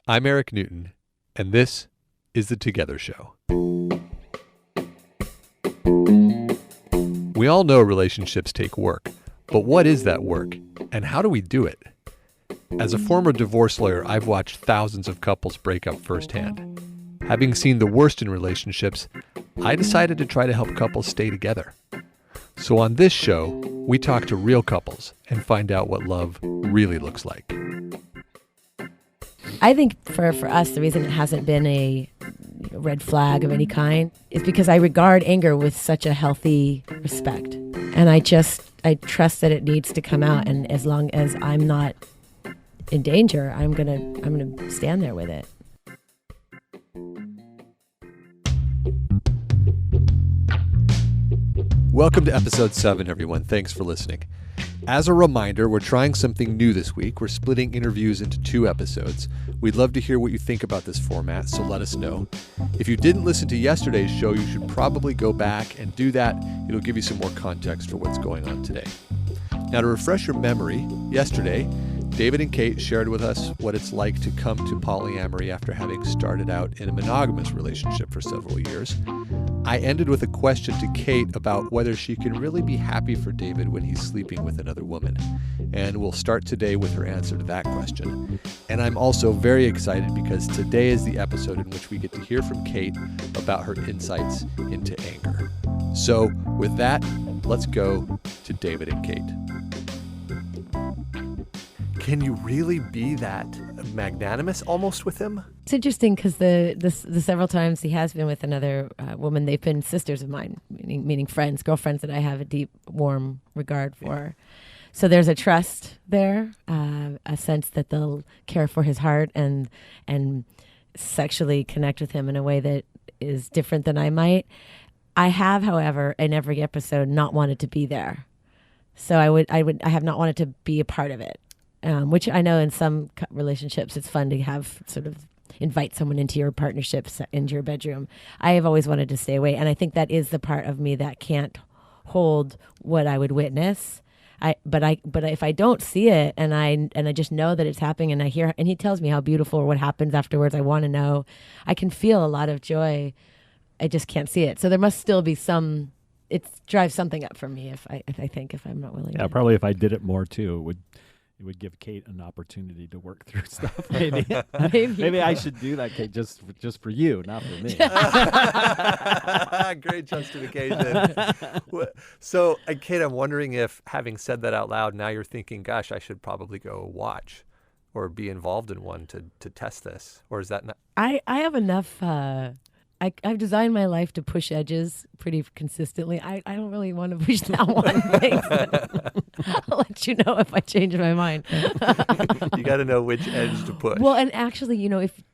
I'm Eric Newton, and this is The Together Show. We all know relationships take work, but what is that work, and how do we do it? As a former divorce lawyer, I've watched thousands of couples break up firsthand. Having seen the worst in relationships, I decided to try to help couples stay together. So on this show, we talk to real couples and find out what love really looks like. I think for us, the reason it hasn't been a red flag of any kind is because I regard anger with such a healthy respect. And I trust that it needs to come out. And as long as I'm not in danger, I'm gonna stand there with it. Welcome to episode 7, everyone. Thanks for listening. As a reminder, we're trying something new this week. We're splitting interviews into 2 episodes. We'd love to hear what you think about this format, so let us know. If you didn't listen to yesterday's show, you should probably go back and do that. It'll give you some more context for what's going on today. Now, to refresh your memory, yesterday, David and Kate shared with us what it's like to come to polyamory after having started out in a monogamous relationship for several years. I ended with a question to Kate about whether she can really be happy for David when he's sleeping with another woman. And we'll start today with her answer to that question. And I'm also very excited because today is the episode in which we get to hear from Kate about her insights into anger. So with that, let's go to David and Kate. Can you really be that magnanimous almost with him? It's interesting because the several times he has been with another woman, they've been sisters of mine, meaning friends, girlfriends that I have a deep, warm regard for. Yeah. So there's a trust there, a sense that they'll care for his heart and sexually connect with him in a way that is different than I might. I have, however, in every episode, not wanted to be there. So I have not wanted to be a part of it. Which I know in some relationships it's fun to have sort of invite someone into your partnerships, into your bedroom. I have always wanted to stay away, and I think that is the part of me that can't hold what I would witness. But if I don't see it and I just know that it's happening and I hear and he tells me how beautiful or what happens afterwards, I want to know. I can feel a lot of joy. I just can't see it. So there must still be some. It drives something up for me if I'm not willing. Yeah, probably if I did it more too, it would give Kate an opportunity to work through stuff. Maybe I should do that, Kate, just for you, not for me. Great justification. So, Kate, I'm wondering if, having said that out loud, now you're thinking, gosh, I should probably go watch or be involved in one to test this, or is that not? I have enough. I've designed my life to push edges pretty consistently. I don't really want to push that one. I'll let you know if I change my mind. You got to know which edge to push. Well, and actually,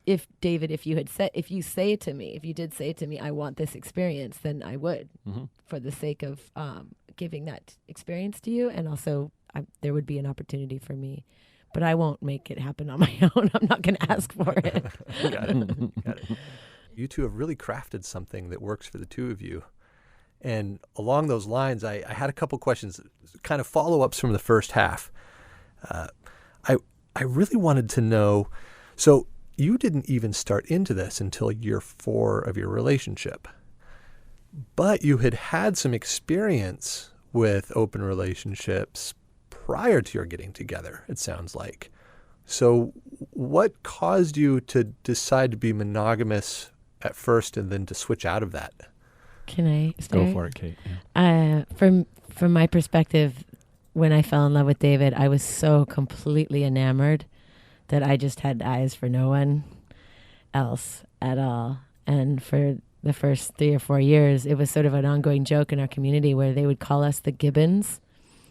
if David, if you did say to me, I want this experience, then I would, for the sake of giving that experience to you, and also there would be an opportunity for me. But I won't make it happen on my own. I'm not going to ask for it. Got it. You two have really crafted something that works for the two of you. And along those lines, I had a couple questions, kind of follow-ups from the first half. I really wanted to know, so you didn't even start into this until year 4 of your relationship, but you had some experience with open relationships prior to your getting together, it sounds like. So what caused you to decide to be monogamous at first and then to switch out of that? Can I start? Go for it, Kate. Yeah. From my perspective, when I fell in love with David, I was so completely enamored that I just had eyes for no one else at all. And for the first 3 or 4 years, it was sort of an ongoing joke in our community where they would call us the Gibbons,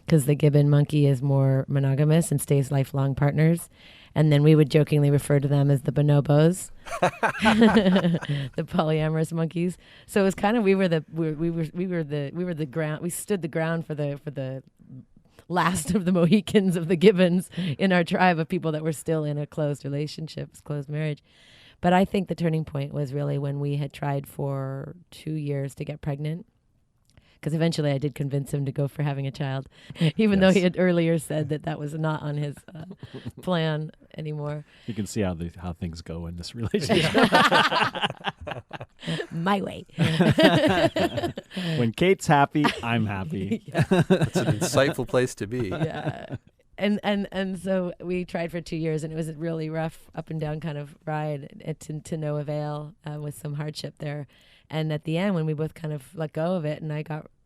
because the Gibbon monkey is more monogamous and stays lifelong partners. And then we would jokingly refer to them as the bonobos, the polyamorous monkeys. So it was kind of we were the ground. We stood the ground for the last of the Mohicans of the Gibbons in our tribe of people that were still in a closed relationship, closed marriage. But I think the turning point was really when we had tried for 2 years to get pregnant. because eventually I did convince him to go for having a child, even though he had earlier said that was not on his plan anymore. You can see how things go in this relationship. My way. When Kate's happy, I'm happy. It's an insightful place to be. Yeah. And so we tried for 2 years, and it was a really rough up and down kind of ride to no avail, with some hardship there. And at the end, when we both kind of let go of it, and I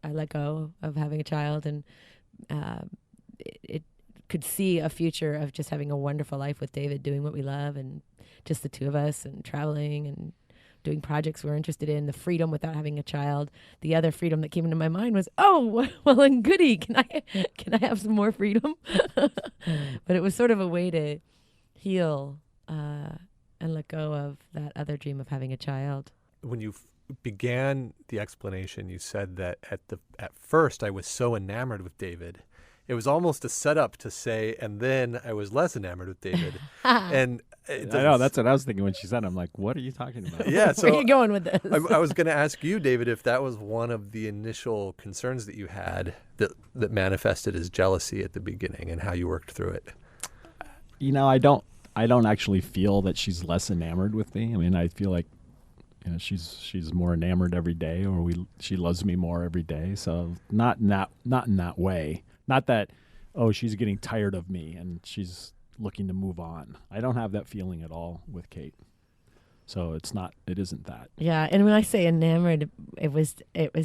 let go of having a child, and it could see a future of just having a wonderful life with David, doing what we love, and just the two of us, and traveling and doing projects we're interested in, the freedom without having a child. The other freedom that came into my mind was, oh, well, and goody, can I have some more freedom? But it was sort of a way to heal and let go of that other dream of having a child. When you began the explanation, you said that at first I was so enamored with David. It was almost a setup to say, and then I was less enamored with David. And I know, that's what I was thinking when she said it. I'm like, what are you talking about? Yeah, so where are you going with this? I was going to ask you, David, if that was one of the initial concerns that you had that manifested as jealousy at the beginning, and how you worked through it. I don't actually feel that she's less enamored with me. I mean, I feel like she's more enamored every day, or she loves me more every day. So not in that way. Not that, oh, she's getting tired of me and she's looking to move on. I don't have that feeling at all with Kate. So it isn't that. Yeah, and when I say enamored, it was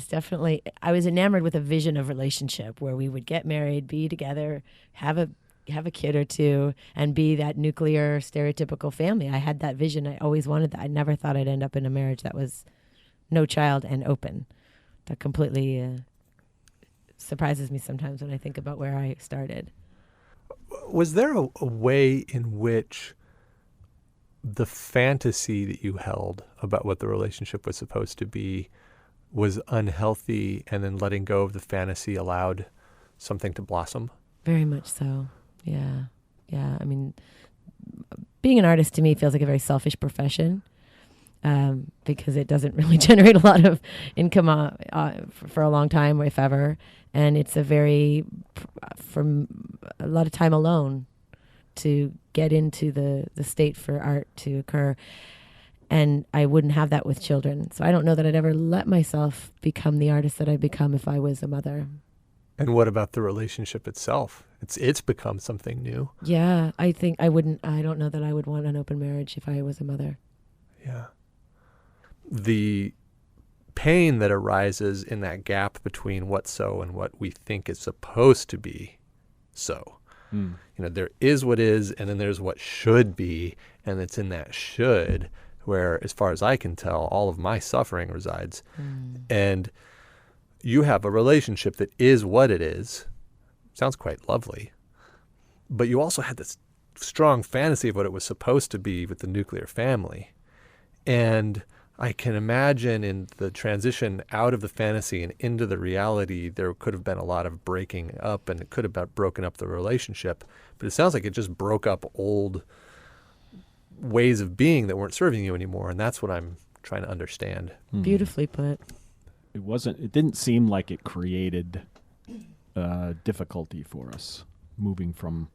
definitely, I was enamored with a vision of relationship where we would get married, be together, have a kid or two, and be that nuclear stereotypical family. I had that vision. I always wanted that. I never thought I'd end up in a marriage that was no child and open. That completely surprises me sometimes when I think about where I started. Was there a way in which the fantasy that you held about what the relationship was supposed to be was unhealthy, and then letting go of the fantasy allowed something to blossom? Very much so. Yeah. I mean, being an artist to me feels like a very selfish profession, because it doesn't really generate a lot of income for a long time, if ever. And it's from a lot of time alone to get into the state for art to occur. And I wouldn't have that with children. So I don't know that I'd ever let myself become the artist that I'd become if I was a mother. And what about the relationship itself? It's become something new. Yeah, I don't know that I would want an open marriage if I was a mother. Yeah. The pain that arises in that gap between what's so and what we think is supposed to be so. There is what is, and then there's what should be, and it's in that should where, as far as I can tell, all of my suffering resides. And you have a relationship that is what it is. Sounds quite lovely. But you also had this strong fantasy of what it was supposed to be with the nuclear family. And I can imagine in the transition out of the fantasy and into the reality, there could have been a lot of breaking up, and it could have broken up the relationship. But it sounds like it just broke up old ways of being that weren't serving you anymore. And that's what I'm trying to understand. Beautifully put. It didn't seem like it created difficulty for us, moving from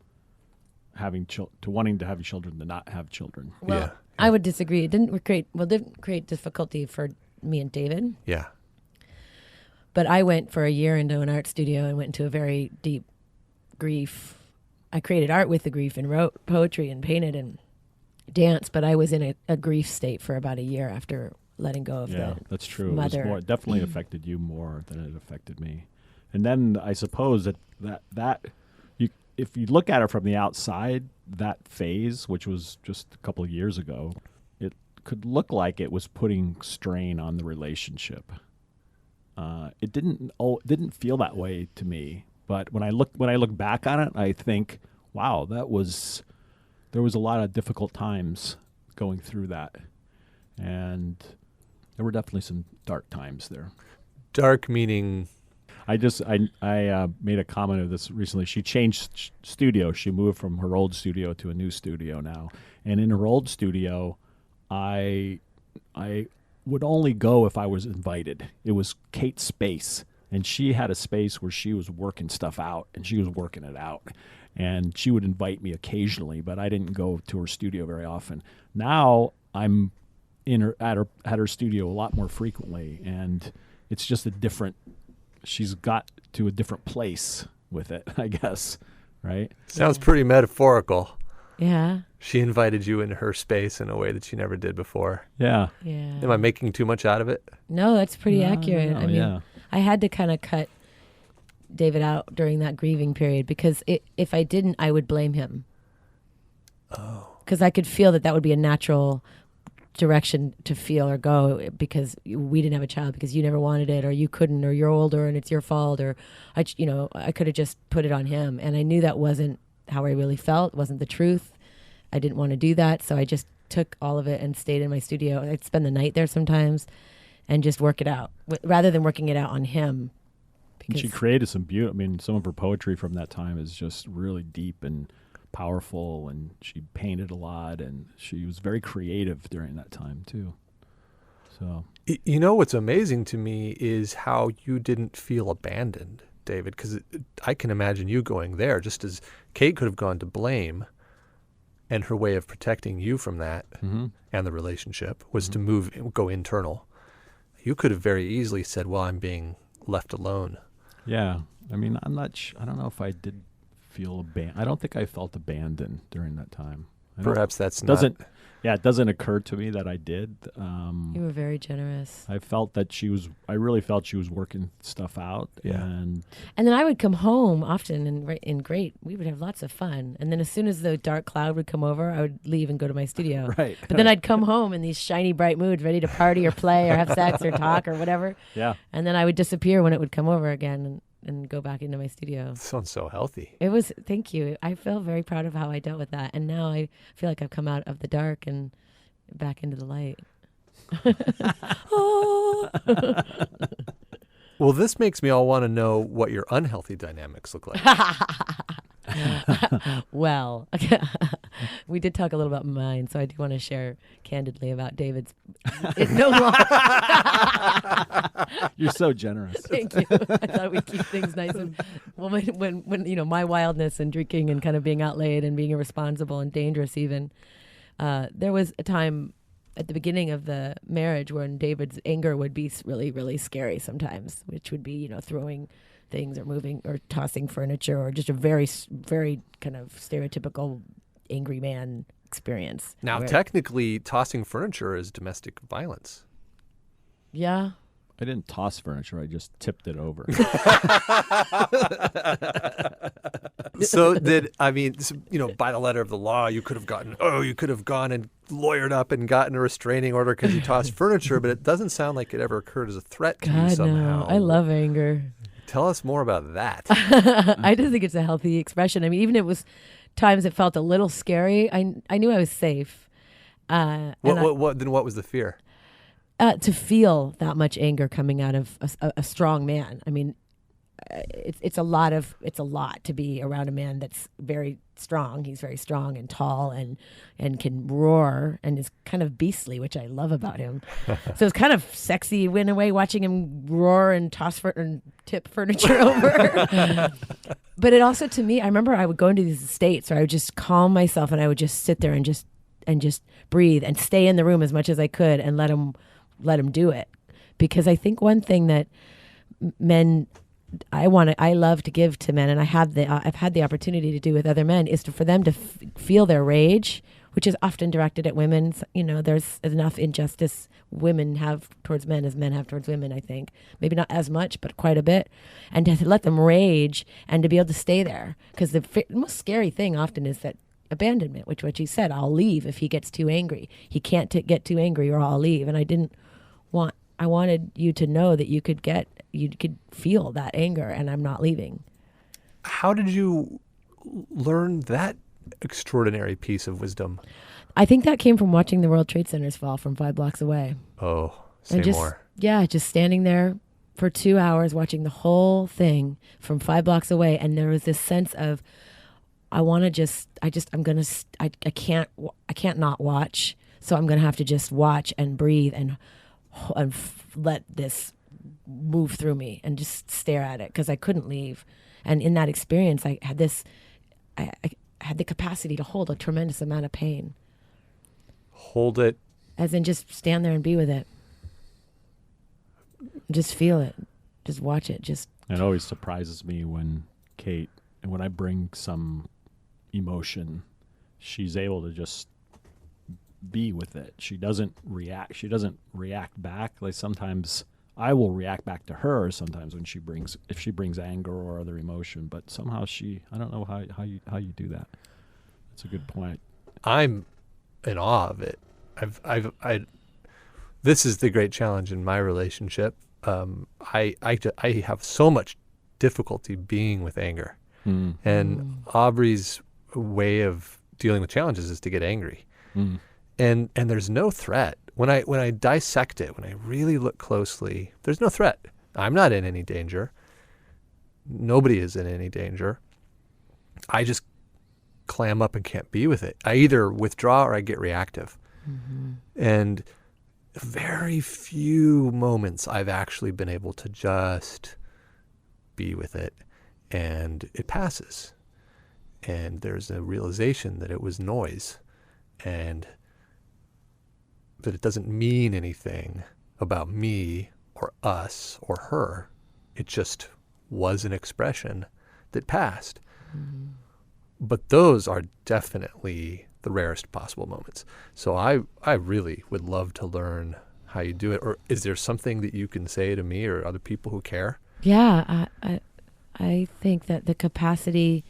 having to wanting to have children to not have children. Well, Yeah. I would disagree. It didn't create difficulty for me and David. Yeah. But I went for a year into an art studio and went into a very deep grief. I created art with the grief and wrote poetry and painted and danced, but I was in a grief state for about a year after letting go of that's true. mother. It definitely affected you more than it affected me. And then I suppose that if you look at it from the outside, that phase, which was just a couple of years ago, it could look like it was putting strain on the relationship. It didn't feel that way to me. But when I look back on it, I think, wow, there was a lot of difficult times going through that, and there were definitely some dark times there. Dark meaning. I made a comment of this recently. She changed studio. She moved from her old studio to a new studio now. And in her old studio, I would only go if I was invited. It was Kate's space. And she had a space where she was working stuff out, and she was working it out. And she would invite me occasionally, but I didn't go to her studio very often. Now I'm at her studio a lot more frequently, and it's just a different. She's got to a different place with it, I guess. Right? Sounds pretty metaphorical. Yeah. She invited you into her space in a way that she never did before. Yeah. Yeah. Am I making too much out of it? No, that's pretty accurate. No, I mean, I had to kind of cut David out during that grieving period because if I didn't, I would blame him. Oh. Because I could feel that would be a natural direction to feel or go because we didn't have a child because you never wanted it or you couldn't or you're older and it's your fault or I could have just put it on him. And I knew that wasn't how I really felt, wasn't the truth. I didn't want to do that. So I just took all of it and stayed in my studio. I'd spend the night there sometimes and just work it out rather than working it out on him. And she created some beauty. I mean, some of her poetry from that time is just really deep and powerful, and she painted a lot, and she was very creative during that time too. So, you know what's amazing to me is how you didn't feel abandoned, David, because I can imagine you going there just as Kate could have gone to blame, and her way of protecting you from that and the relationship was to go internal. You could have very easily said, well, I'm being left alone. Yeah. I mean, I don't know if I did feel abandoned. I don't think I felt abandoned during that time. Perhaps that's doesn't. Yeah, it doesn't occur to me that I did. You were very generous. I felt that I really felt she was working stuff out. Yeah. And then I would come home often and we would have lots of fun. And then as soon as the dark cloud would come over, I would leave and go to my studio. Right. But then I'd come home in these shiny, bright moods, ready to party or play or have sex or talk or whatever. Yeah. And then I would disappear when it would come over again and go back into my studio. Sounds so healthy. It was, thank you. I feel very proud of how I dealt with that. And now I feel like I've come out of the dark and back into the light. Oh. Well, this makes me all want to know what your unhealthy dynamics look like. Well, we did talk a little about mine, so I do want to share candidly about David's. It no longer. You're so generous. Thank you. I thought we'd keep things nice and well. When my wildness and drinking and kind of being out late and being irresponsible and dangerous even. There was a time at the beginning of the marriage when David's anger would be really, really scary sometimes, which would be, throwing things or moving or tossing furniture or just a very, very kind of stereotypical angry man experience. Now, technically, tossing furniture is domestic violence. Yeah. I didn't toss furniture. I just tipped it over. So by the letter of the law, you could have gone and lawyered up and gotten a restraining order because you tossed furniture, but it doesn't sound like it ever occurred as a threat to you somehow. No. I love anger. Tell us more about that. I just think it's a healthy expression. I mean, even if it was times it felt a little scary, I knew I was safe. What was the fear? To feel that much anger coming out of a strong man. I mean, it's a lot to be around a man that's very strong. He's very strong and tall and can roar and is kind of beastly, which I love about him. So it's kind of sexy in a way watching him roar and and tip furniture over. But it also, to me, I remember I would go into these estates where I would just calm myself and I would just sit there and just breathe and stay in the room as much as I could and let him do it. Because I think one thing that men I love to give to men, and I've had the opportunity to do with other men, is for them to feel their rage, which is often directed at women. There's enough injustice women have towards men as men have towards women, I think. Maybe not as much, but quite a bit. And to let them rage and to be able to stay there. Because the most scary thing often is that abandonment, which what you said, I'll leave if he gets too angry. He can't get too angry or I'll leave. And I wanted you to know that you could feel that anger and I'm not leaving. How did you learn that extraordinary piece of wisdom? I think that came from watching the World Trade Centers fall from 5 blocks away. Oh, say more. Yeah, just standing there for 2 hours watching the whole thing from 5 blocks away. And there was this sense of, I can't not watch. So I'm going to have to just watch and breathe and let this move through me and just stare at it because I couldn't leave. And in that experience, I had I had the capacity to hold a tremendous amount of pain. Hold it. As in just stand there and be with it. Just feel it. Just watch it. It always surprises me when when I bring some emotion, she's able to just be with it. She doesn't react. She doesn't react back. Like sometimes I will react back to her sometimes if she brings anger or other emotion, but somehow I don't know how you do that. That's a good point. I'm in awe of it. This is the great challenge in my relationship. I have so much difficulty being with anger. And Aubrey's way of dealing with challenges is to get angry. And there's no threat. When I dissect it, when I really look closely, there's no threat. I'm not in any danger. Nobody is in any danger. I just clam up and can't be with it. I either withdraw or I get reactive. And very few moments I've actually been able to just be with it, and it passes. And there's a realization that it was noise and that it doesn't mean anything about me or us or her. It just was an expression that passed. But those are definitely the rarest possible moments. So I really would love to learn how you do it. Or is there something that you can say to me or other people who care? Yeah, I think that the capacity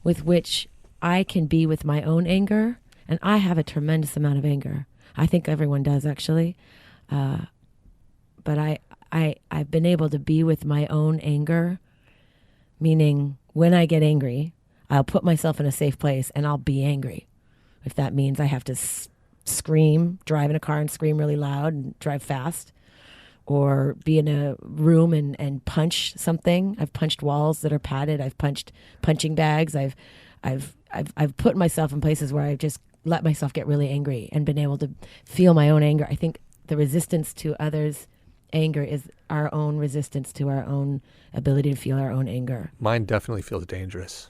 with which I can be with my own anger, and I have a tremendous amount of anger. I think everyone does, actually. But I've been able to be with my own anger, meaning when I get angry, I'll put myself in a safe place and I'll be angry. If that means I have to scream, drive in a car and scream really loud and drive fast, or be in a room and punch something. I've punched walls that are padded. I've punched punching bags. I've put myself in places where I've just let myself get really angry and been able to feel my own anger. I think the resistance to others' anger is our own resistance to our own ability to feel our own anger. Mine definitely feels dangerous.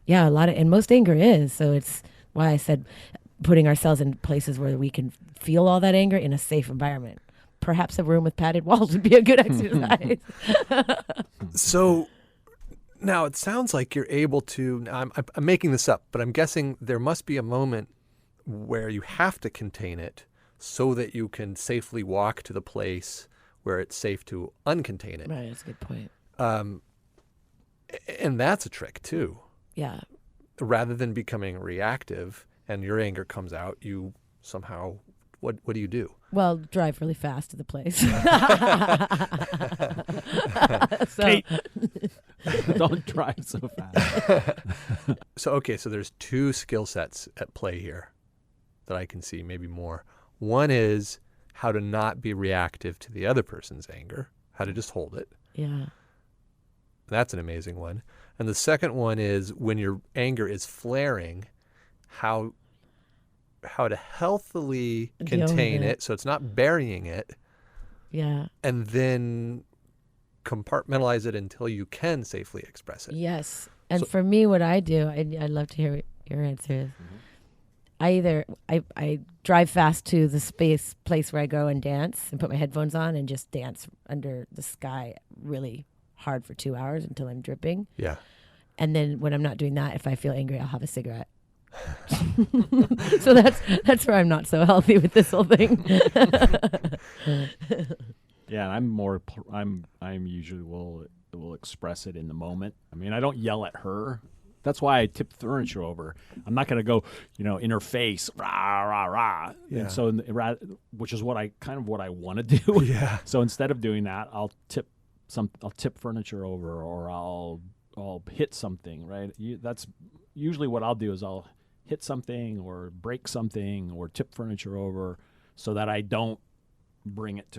Yeah, and most anger is. So it's why I said putting ourselves in places where we can feel all that anger in a safe environment. Perhaps a room with padded walls would be a good exercise. So now it sounds like you're able to, I'm making this up, but I'm guessing there must be a moment where you have to contain it so that you can safely walk to the place where it's safe to uncontain it. Right, that's a good point. And that's a trick too. Yeah. Rather than becoming reactive and your anger comes out, you somehow, what do you do? Well, drive really fast to the place. So, Kate, don't drive so fast. So there's two skill sets at play here that I can see, maybe more. One is how to not be reactive to the other person's anger, how to just hold it. Yeah. That's an amazing one. And the second one is when your anger is flaring, how to healthily contain it so it's not burying it. Yeah. And then compartmentalize it until you can safely express it. Yes. And for me, what I do, I'd love to hear what your answer is. I drive fast to the place where I go and dance and put my headphones on and just dance under the sky really hard for 2 hours until I'm dripping. Yeah. And then when I'm not doing that, if I feel angry, I'll have a cigarette. So that's where I'm not so healthy with this whole thing. Yeah, I'm usually will express it in the moment. I mean, I don't yell at her. That's why I tip furniture over. I'm not going to go, in her face, rah rah rah. Yeah. And so, which is what I want to do. Yeah. So instead of doing that, I'll tip furniture over, or I'll hit something. Right. That's usually what I'll do is I'll hit something or break something or tip furniture over, so that I don't bring it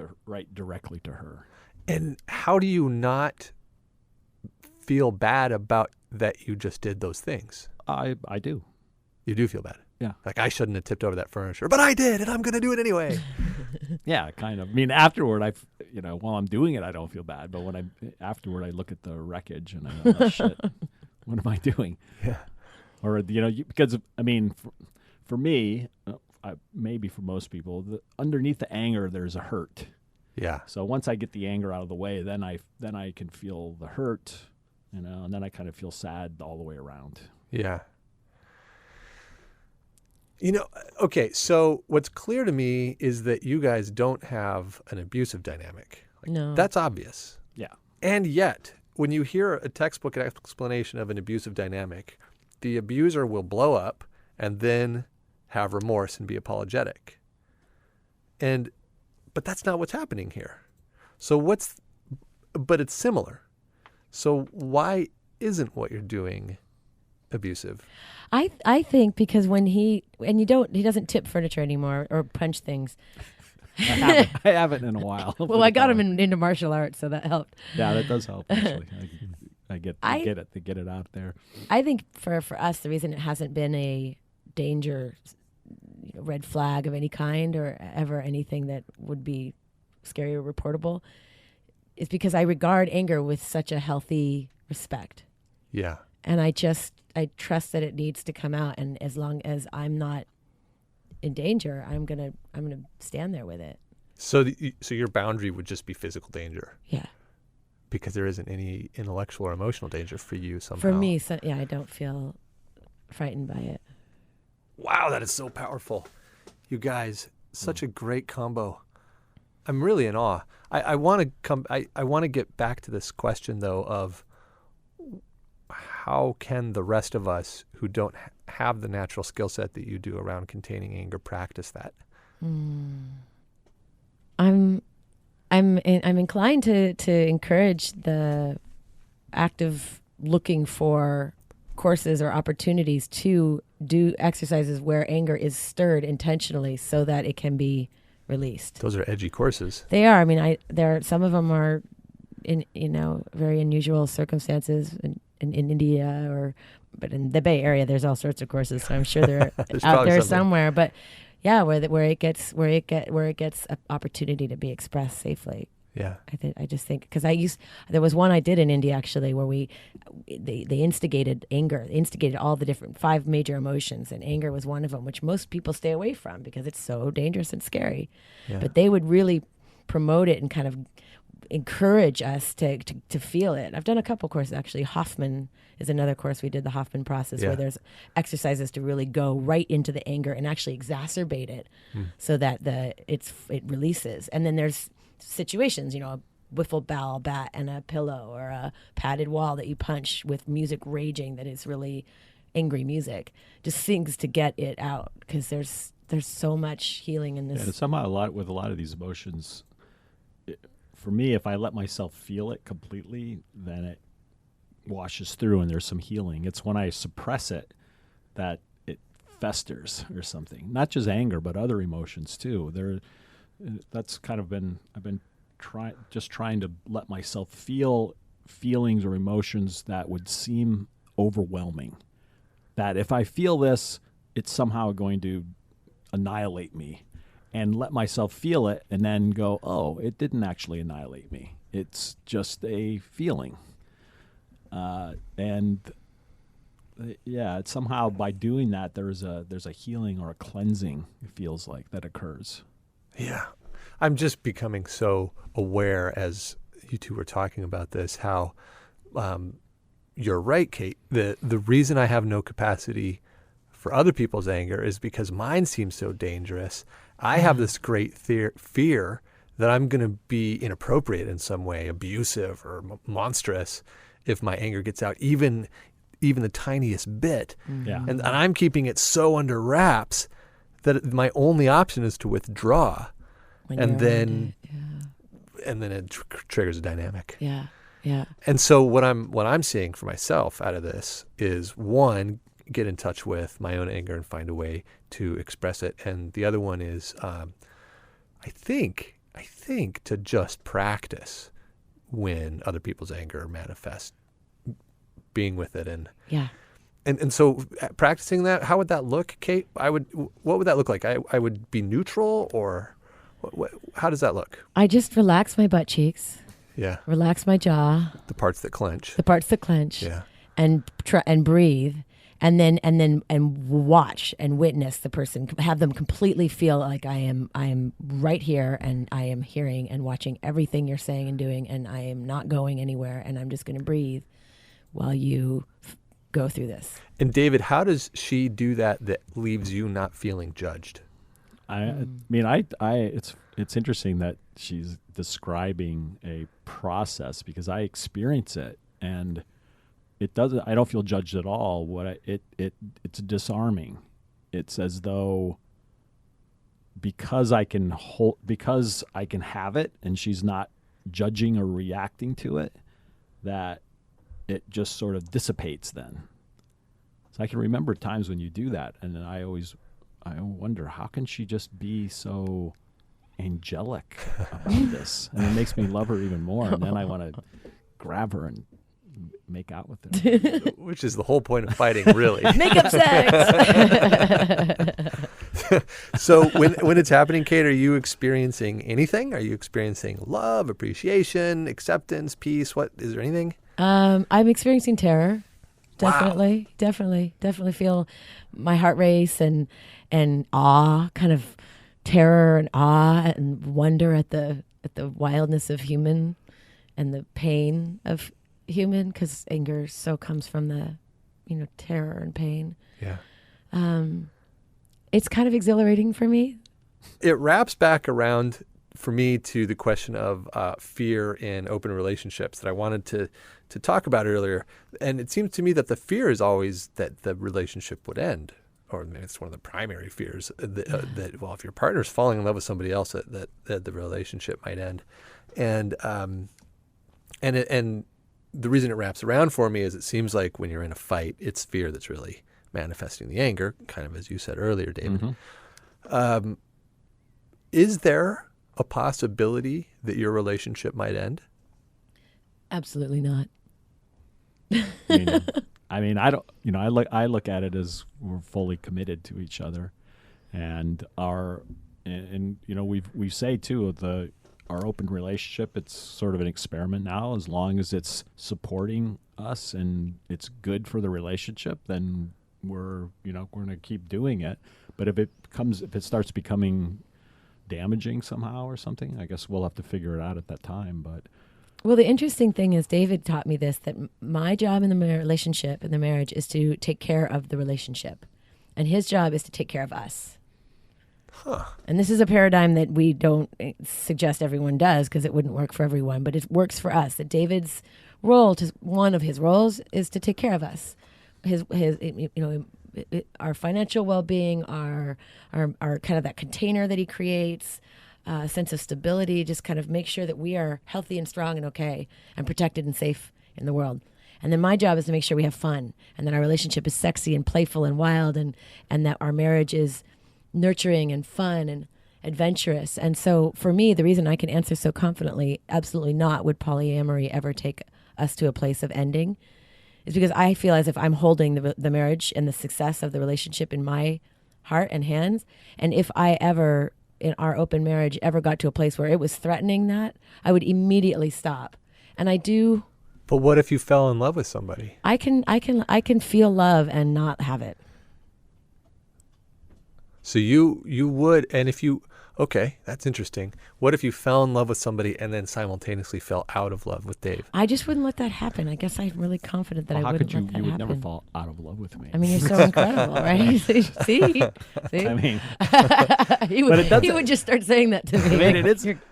directly to her. And how do you not feel bad about that you just did those things? I do. You do feel bad. Yeah. Like, I shouldn't have tipped over that furniture, but I did, and I'm going to do it anyway. Yeah, kind of. I mean, afterward, while I'm doing it, I don't feel bad. But when afterward, I look at the wreckage and I go, oh, shit, what am I doing? Yeah. Or, because, I mean, for me, maybe for most people, underneath the anger, there's a hurt. Yeah. So once I get the anger out of the way, then I can feel the hurt, and then I kind of feel sad all the way around. Yeah. Okay, so what's clear to me is that you guys don't have an abusive dynamic. No. That's obvious. Yeah. And yet, when you hear a textbook explanation of an abusive dynamic, the abuser will blow up and then have remorse and be apologetic. But that's not what's happening here. But it's similar. So why isn't what you're doing abusive? I think because he doesn't tip furniture anymore or punch things. I haven't in a while. Well, I got him into martial arts, so that helped. Yeah, that does help actually. I get it. They get it out there. I think for us, the reason it hasn't been a danger, red flag of any kind or ever anything that would be scary or reportable is because I regard anger with such a healthy respect. Yeah. And I trust that it needs to come out, and as long as I'm not in danger, I'm gonna stand there with it. So your boundary would just be physical danger. Yeah. Because there isn't any intellectual or emotional danger for you somehow. For me, I don't feel frightened by it. Wow, that is so powerful. You guys, such a great combo. I'm really in awe. I want to get back to this question though of how can the rest of us who don't have the natural skill set that you do around containing anger practice that? I'm inclined to encourage the act of looking for courses or opportunities to do exercises where anger is stirred intentionally so that it can be released. Those are edgy courses. They are. I mean, some of them are in very unusual circumstances in India but in the Bay Area there's all sorts of courses, so I'm sure they're out there somewhere. But yeah, where it gets an opportunity to be expressed safely. Yeah, I just think because there was one I did in India actually where they instigated anger, all the different 5 major emotions, and anger was one of them, which most people stay away from because it's so dangerous and scary. Yeah. But they would really promote it and kind of encourage us to feel it. I've done a couple courses actually. Hoffman is another course. We did the Hoffman process where there's exercises to really go right into the anger and actually exacerbate it so that it releases. And then there's situations, a wiffle ball bat and a pillow or a padded wall that you punch with music raging that is really angry music. Just things to get it out because there's so much healing in this. And somehow with a lot of these emotions, for me, if I let myself feel it completely, then it washes through and there's some healing. It's when I suppress it that it festers or something. Not just anger, but other emotions too. That's kind of I've been trying to let myself feel feelings or emotions that would seem overwhelming. That if I feel this, it's somehow going to annihilate me. And let myself feel it and then go, oh, it didn't actually annihilate me. It's just a feeling. It's somehow by doing that, there's a healing or a cleansing, it feels like, that occurs. Yeah. I'm just becoming so aware as you two were talking about this, how you're right, Kate. The reason I have no capacity for other people's anger is because mine seems so dangerous. I have this great fear that I'm going to be inappropriate in some way, abusive or monstrous if my anger gets out, even the tiniest bit. Yeah. And I'm keeping it so under wraps that my only option is to withdraw. And then it triggers a dynamic. Yeah. Yeah. And so what I'm seeing for myself out of this is, one, get in touch with my own anger and find a way to express it. And the other one is, I think to just practice when other people's anger manifests, being with it. And so practicing that, how would that look, Kate? What would that look like? I would be neutral, or How does that look? I just relax my butt cheeks, Yeah. relax my jaw, The parts that clench. the parts that clench, Yeah. and breathe, and watch and witness the person, have them completely feel like I am right here, and I am hearing and watching everything you're saying and doing, and I am not going anywhere, and I'm just going to breathe while you go through this. And David, how does she do that leaves you not feeling judged? I mean, it's interesting that she's describing a process, because I experience it, and it doesn't. I don't feel judged at all. It's disarming. It's as though because I can have it, and she's not judging or reacting to it, that it just sort of dissipates then. So I can remember times when you do that, and then I wonder, how can she just be so angelic about this? And it makes me love her even more. And then I want to grab her and make out with her. Which is the whole point of fighting, really. Makeup sex. So when it's happening, Kate, are you experiencing anything? Are you experiencing love, appreciation, acceptance, peace? What is there anything? I'm experiencing terror. Wow. Definitely feel my heart race and awe, kind of terror and awe and wonder at the wildness of human and the pain of human, because anger so comes from the, terror and pain. Yeah. It's kind of exhilarating for me. It wraps back around for me to the question of fear in open relationships that I wanted to talk about earlier. And it seems to me that the fear is always that the relationship would end, or maybe it's one of the primary fears that if your partner's falling in love with somebody else, that the relationship might end. And the reason it wraps around for me is it seems like when you're in a fight, it's fear that's really manifesting the anger, kind of as you said earlier, David. Mm-hmm. Is there a possibility that your relationship might end? Absolutely not. I mean, I don't. I look at it as we're fully committed to each other, and we say too our open relationship. It's sort of an experiment now. As long as it's supporting us and it's good for the relationship, then we're going to keep doing it. But if it starts becoming damaging somehow or something, I guess we'll have to figure it out at that time. But well, the interesting thing is David taught me this, that my job in the relationship, in the marriage, is to take care of the relationship, and his job is to take care of us. Huh. And this is a paradigm that we don't suggest everyone does, because it wouldn't work for everyone, but it works for us. That David's role, one of his roles, is to take care of us. Our financial well-being, our kind of that container that he creates, sense of stability, just kind of make sure that we are healthy and strong and okay and protected and safe in the world. And then my job is to make sure we have fun, and that our relationship is sexy and playful and wild, and that our marriage is nurturing and fun and adventurous. And so for me, the reason I can answer so confidently, absolutely not would polyamory ever take us to a place of ending, is because I feel as if I'm holding the marriage and the success of the relationship in my heart and hands. And if I ever, in our open marriage, ever got to a place where it was threatening that, I would immediately stop. And I do. But what if you fell in love with somebody? I can feel love and not have it. So you would, and if you, okay, that's interesting. What if you fell in love with somebody and then simultaneously fell out of love with Dave? I just wouldn't let that happen. I guess I'm really confident that I wouldn't let that happen. You would never fall out of love with me. I mean, you're so incredible, right? See? I mean, he would just start saying that to me. I mean,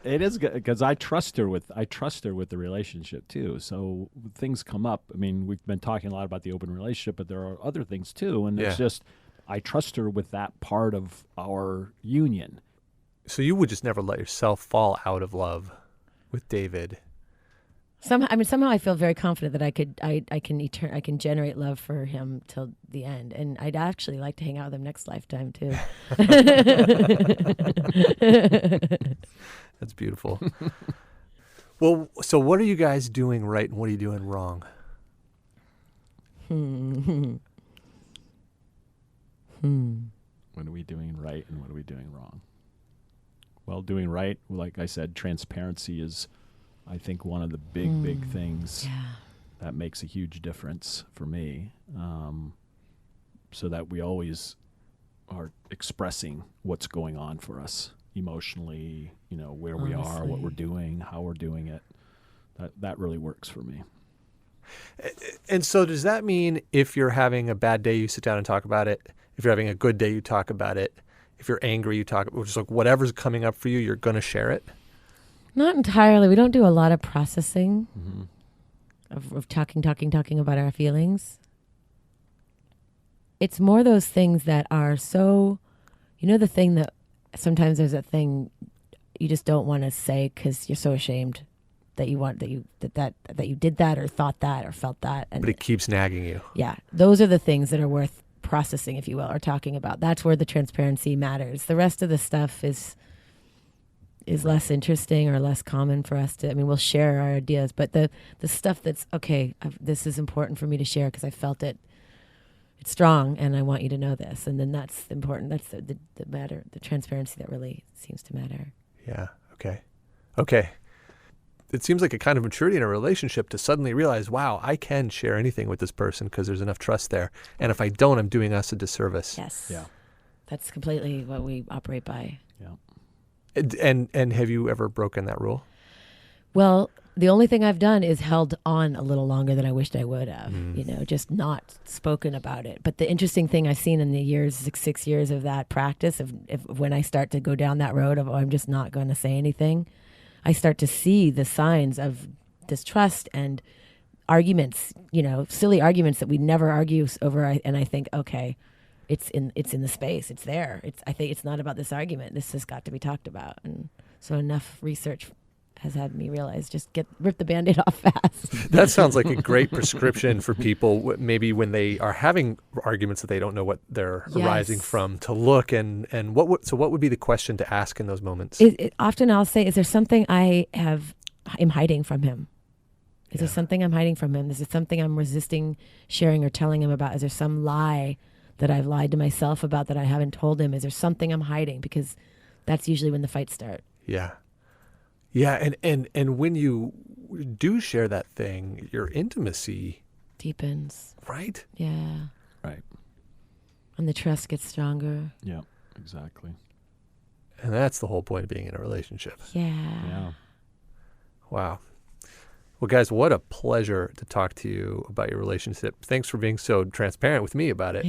it is good because I trust her with the relationship too. So things come up. I mean, we've been talking a lot about the open relationship, but there are other things too, and it's just I trust her with that part of our union. So you would just never let yourself fall out of love with David. Somehow I feel very confident that I can generate love for him till the end, and I'd actually like to hang out with him next lifetime too. That's beautiful. Well, so what are you guys doing right and what are you doing wrong? What are we doing right and what are we doing wrong? Well, doing right, like I said, transparency is, I think, one of the big things that makes a huge difference for me. So that we always are expressing what's going on for us emotionally, where we are, what we're doing, how we're doing it. That really works for me. And so does that mean if you're having a bad day, you sit down and talk about it? If you're having a good day, you talk about it? If you're angry, you talk, just like whatever's coming up for you, you're going to share it? Not entirely. We don't do a lot of processing of talking about our feelings. It's more those things that are so, the thing that sometimes there's a thing you just don't want to say because you're so ashamed that you want that you did that or thought that or felt that, but it keeps nagging you. Yeah, those are the things that are worth processing, if you will, or talking about. That's where the transparency matters. The rest of the stuff is less interesting or less common for us to. I mean, we'll share our ideas, but the stuff that's okay, this is important for me to share because I felt it. It's strong, and I want you to know this. And then that's important. That's the matter, the transparency that really seems to matter. Yeah. Okay. It seems like a kind of maturity in a relationship to suddenly realize, wow, I can share anything with this person because there's enough trust there. And if I don't, I'm doing us a disservice. Yes. Yeah. That's completely what we operate by. Yeah. And have you ever broken that rule? Well, the only thing I've done is held on a little longer than I wished I would have, just not spoken about it. But the interesting thing I've seen in the years, 6 years of that practice, if when I start to go down that road of, I'm just not going to say anything, I start to see the signs of distrust and arguments, silly arguments that we never argue over. And I think, okay, it's in the space. It's there. I think it's not about this argument. This has got to be talked about. And so enough research has had me realize just rip the Band-Aid off fast. That sounds like a great prescription for people, maybe when they are having arguments that they don't know what they're arising from, to look and what would be the question to ask in those moments? Often I'll say, is there something I am hiding from him? Is there something I'm hiding from him? Is there something I'm resisting sharing or telling him about? Is there some lie that I've lied to myself about that I haven't told him? Is there something I'm hiding? Because that's usually when the fights start. Yeah. Yeah, and when you do share that thing, your intimacy deepens. Right? Yeah. Right. And the trust gets stronger. Yeah, exactly. And that's the whole point of being in a relationship. Yeah. Wow. Well, guys, what a pleasure to talk to you about your relationship. Thanks for being so transparent with me about it.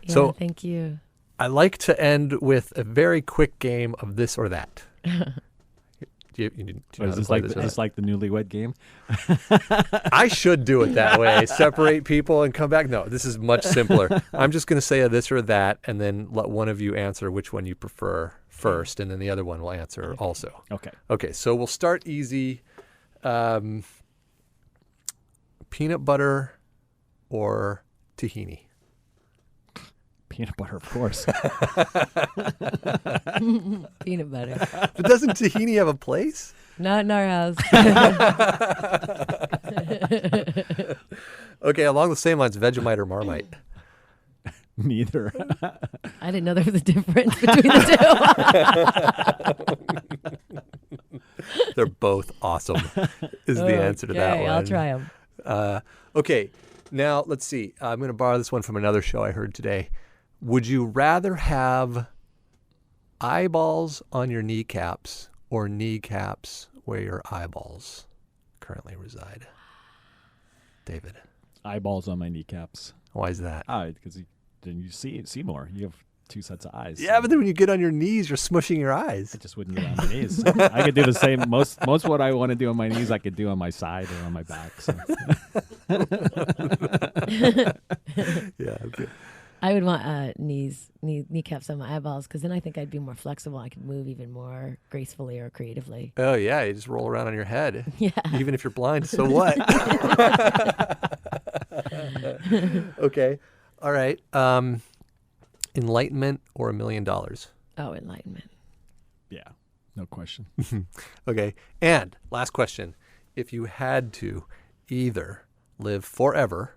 So thank you. I like to end with a very quick game of this or that. Is this like the newlywed game? I should do it that way. Separate people and come back. No, this is much simpler. I'm just going to say a this or that, and then let one of you answer which one you prefer first, and then the other one will answer also. Okay, so we'll start easy. Peanut butter or tahini? Peanut butter, of course. Peanut butter. But doesn't tahini have a place? Not in our house. Okay, along the same lines, Vegemite or Marmite? Neither. I didn't know there was a difference between the two. They're both awesome, is the answer to that one. I'll try them. Okay, now let's see. I'm going to borrow this one from another show I heard today. Would you rather have eyeballs on your kneecaps or kneecaps where your eyeballs currently reside? David. Eyeballs on my kneecaps. Why is that? Because then you see more. You have two sets of eyes. Yeah, but then when you get on your knees, you're smushing your eyes. I just wouldn't get on my knees. I could do the same. Most what I want to do on my knees, I could do on my side or on my back. So. Yeah. Okay. I would want kneecaps on my eyeballs because then I think I'd be more flexible. I could move even more gracefully or creatively. Oh, yeah. You just roll around on your head. Yeah. Even if you're blind, so what? Okay. All right. Enlightenment or $1 million? Oh, enlightenment. Yeah. No question. Okay. And last question. If you had to either live forever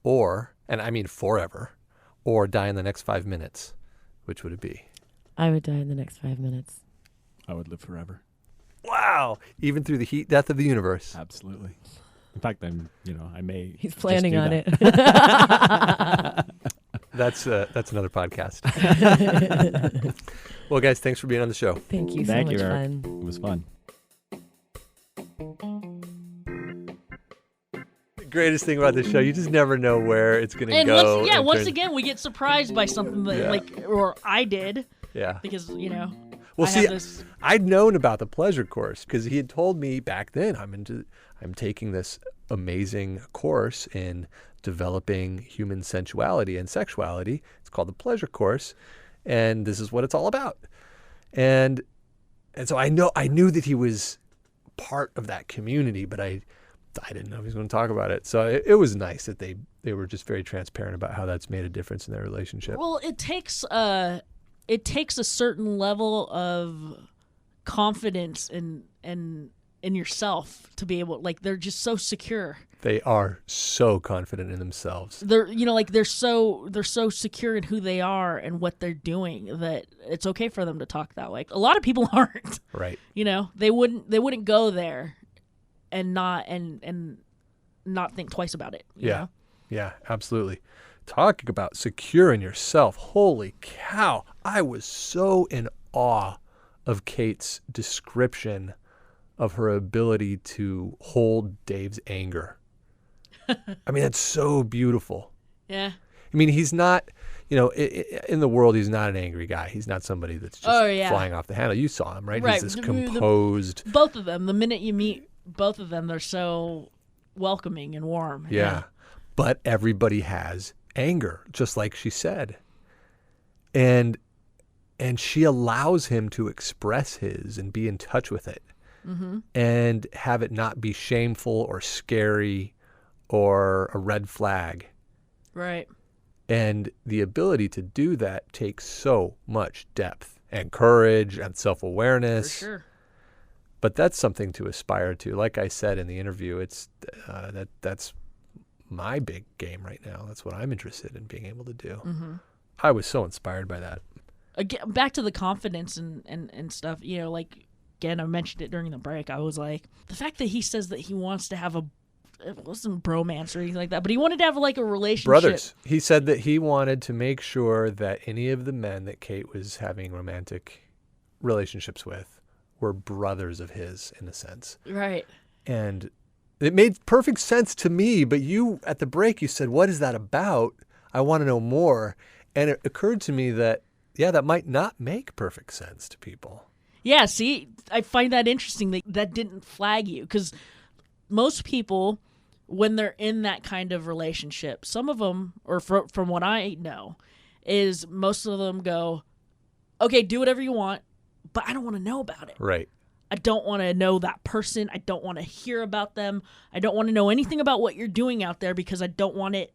or, and I mean forever, or die in the next 5 minutes, which would it be? I would die in the next 5 minutes. I would live forever. Wow. Even through the heat death of the universe. Absolutely. In fact, I may. He's planning on it. That's another podcast. Well, guys, thanks for being on the show. Thank you. Thank so you, much Eric. fun. It was fun. The greatest thing about this show, you just never know where it's going to go. Once again, we get surprised by something that, or I did. Yeah. Because, Well, I'd known about the pleasure course because he had told me back then I'm taking this amazing course in developing human sensuality and sexuality. It's called the pleasure course, and this is what it's all about. And so I knew that he was part of that community, but I didn't know if he was going to talk about it. So it was nice that they were just very transparent about how that's made a difference in their relationship. Well, it takes a certain level of confidence in yourself to be able, they're just so secure. They are so confident in themselves. They're they're so secure in who they are and what they're doing that it's okay for them to talk that way. A lot of people aren't. Right. They wouldn't go there and not think twice about it. You know? Yeah, absolutely. Talking about secure in yourself. Holy cow. I was so in awe of Kate's description of her ability to hold Dave's anger. I mean, that's so beautiful. Yeah. I mean, he's not, in the world, he's not an angry guy. He's not somebody that's just flying off the handle. You saw him, right? He's this composed. Both of them, the minute you meet both of them, they're so welcoming and warm. Yeah. But everybody has anger, just like she said. And she allows him to express his and be in touch with it. Mm-hmm. And have it not be shameful or scary or a red flag. Right. And the ability to do that takes so much depth and courage and self-awareness. For sure. But that's something to aspire to. Like I said in the interview, it's that's my big game right now. That's what I'm interested in being able to do. Mm-hmm. I was so inspired by that. Again, back to the confidence and stuff, again, I mentioned it during the break. I was like, the fact that he says that he wants to have it wasn't bromance or anything like that, but he wanted to have a relationship. Brothers. He said that he wanted to make sure that any of the men that Kate was having romantic relationships with were brothers of his, in a sense. Right. And it made perfect sense to me, but you, at the break, you said, what is that about? I want to know more. And it occurred to me that, that might not make perfect sense to people. Yeah, see, I find that interesting that didn't flag you, because most people, when they're in that kind of relationship, some of them, or from what I know, is most of them go, okay, do whatever you want, but I don't want to know about it. Right. I don't want to know that person. I don't want to hear about them. I don't want to know anything about what you're doing out there because I don't want it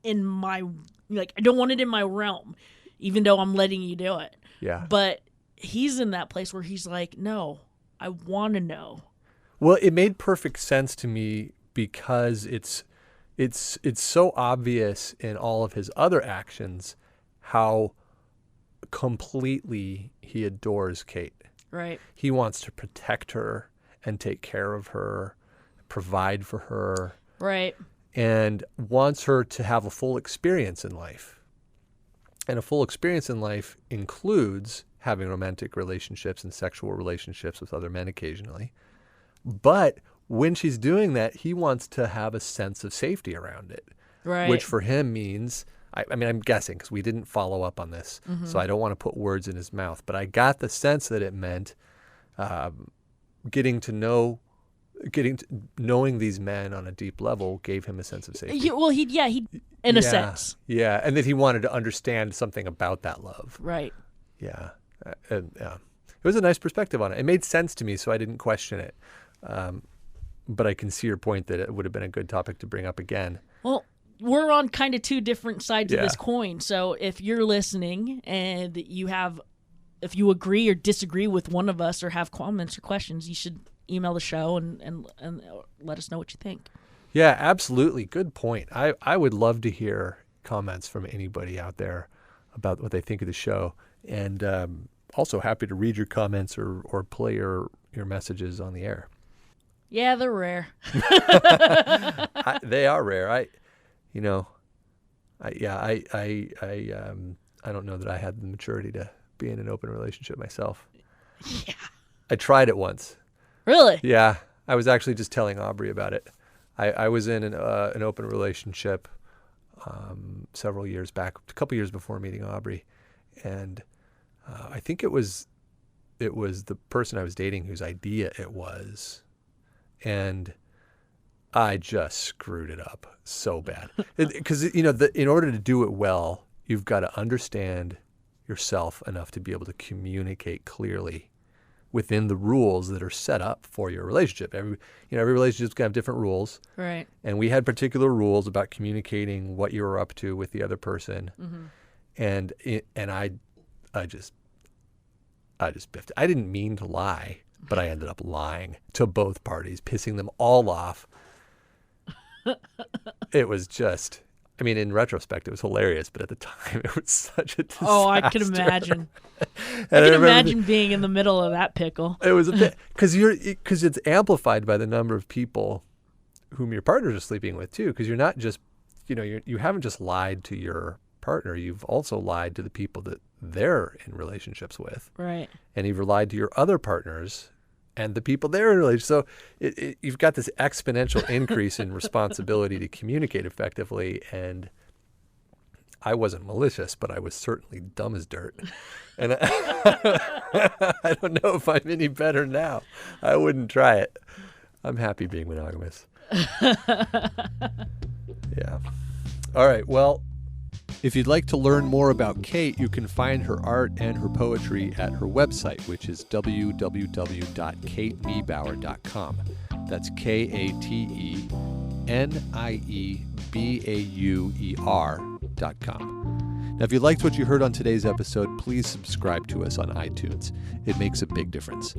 in my, I don't want it in my realm, even though I'm letting you do it. Yeah. But he's in that place where he's like, no, I want to know. Well, it made perfect sense to me because it's so obvious in all of his other actions how completely he adores Kate. Right. He wants to protect her and take care of her, provide for her. Right. And wants her to have a full experience in life. And a full experience in life includes having romantic relationships and sexual relationships with other men occasionally. But when she's doing that, he wants to have a sense of safety around it. Right. Which for him means, I mean, I'm guessing because we didn't follow up on this, so I don't want to put words in his mouth. But I got the sense that it meant knowing these men on a deep level gave him a sense of safety. He in a sense. Yeah, and that he wanted to understand something about that love. Right. Yeah. It was a nice perspective on it. It made sense to me, so I didn't question it. But I can see your point that it would have been a good topic to bring up again. Well, we're on kind of two different sides of this coin. So if you're listening and if you agree or disagree with one of us or have comments or questions, you should email the show and let us know what you think. Yeah, absolutely. Good point. I would love to hear comments from anybody out there about what they think of the show. And also happy to read your comments or play your messages on the air. Yeah, they're rare. They are rare. I don't know that I had the maturity to be in an open relationship myself. Yeah. I tried it once. Really? Yeah. I was actually just telling Aubrey about it. I was in an open relationship several years back, a couple years before meeting Aubrey. And I think it was the person I was dating whose idea it was. And I just screwed it up so bad. Because, in order to do it well, you've got to understand yourself enough to be able to communicate clearly within the rules that are set up for your relationship. Every relationship's going to have different rules. Right. And we had particular rules about communicating what you were up to with the other person. Mm-hmm. And I just biffed it. I didn't mean to lie, but I ended up lying to both parties, pissing them all off. It was just, in retrospect, it was hilarious, but at the time, it was such a disaster. Oh, I can imagine. I can imagine being in the middle of that pickle. It was a bit, because it's amplified by the number of people whom your partners are sleeping with too. Because you're not just, you haven't just lied to your partner. You've also lied to the people that they're in relationships with. Right. And you've lied to your other partners and the people they're in relationships. So you've got this exponential increase in responsibility to communicate effectively. And I wasn't malicious, but I was certainly dumb as dirt. And I don't know if I'm any better now. I wouldn't try it. I'm happy being monogamous. Yeah. All right. Well, if you'd like to learn more about Kate, you can find her art and her poetry at her website, which is www.kateniebauer.com. That's KATENIEBAUER.com. Now, if you liked what you heard on today's episode, please subscribe to us on iTunes. It makes a big difference.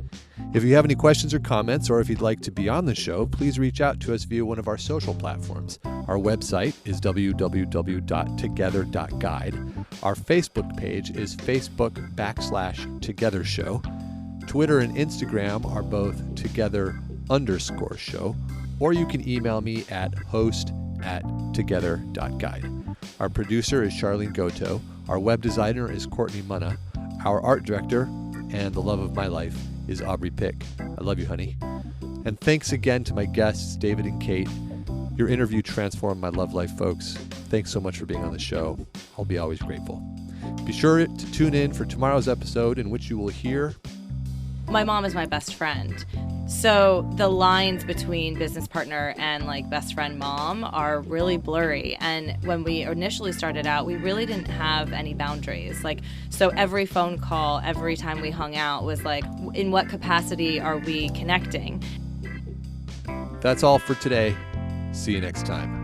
If you have any questions or comments, or if you'd like to be on the show, please reach out to us via one of our social platforms. Our website is www.together.guide. Our Facebook page is Facebook.com/TogetherShow. Twitter and Instagram are both together_show, or you can email me at host@together.guide. Our producer is Charlene Goto. Our web designer is Courtney Munna. Our art director and the love of my life is Aubrey Pick. I love you, honey. And thanks again to my guests, David and Kate. Your interview transformed my love life, folks. Thanks so much for being on the show. I'll be always grateful. Be sure to tune in for tomorrow's episode, in which you will hear... My mom is my best friend. So the lines between business partner and best friend mom are really blurry. And when we initially started out, we really didn't have any boundaries. So every phone call, every time we hung out was in what capacity are we connecting? That's all for today. See you next time.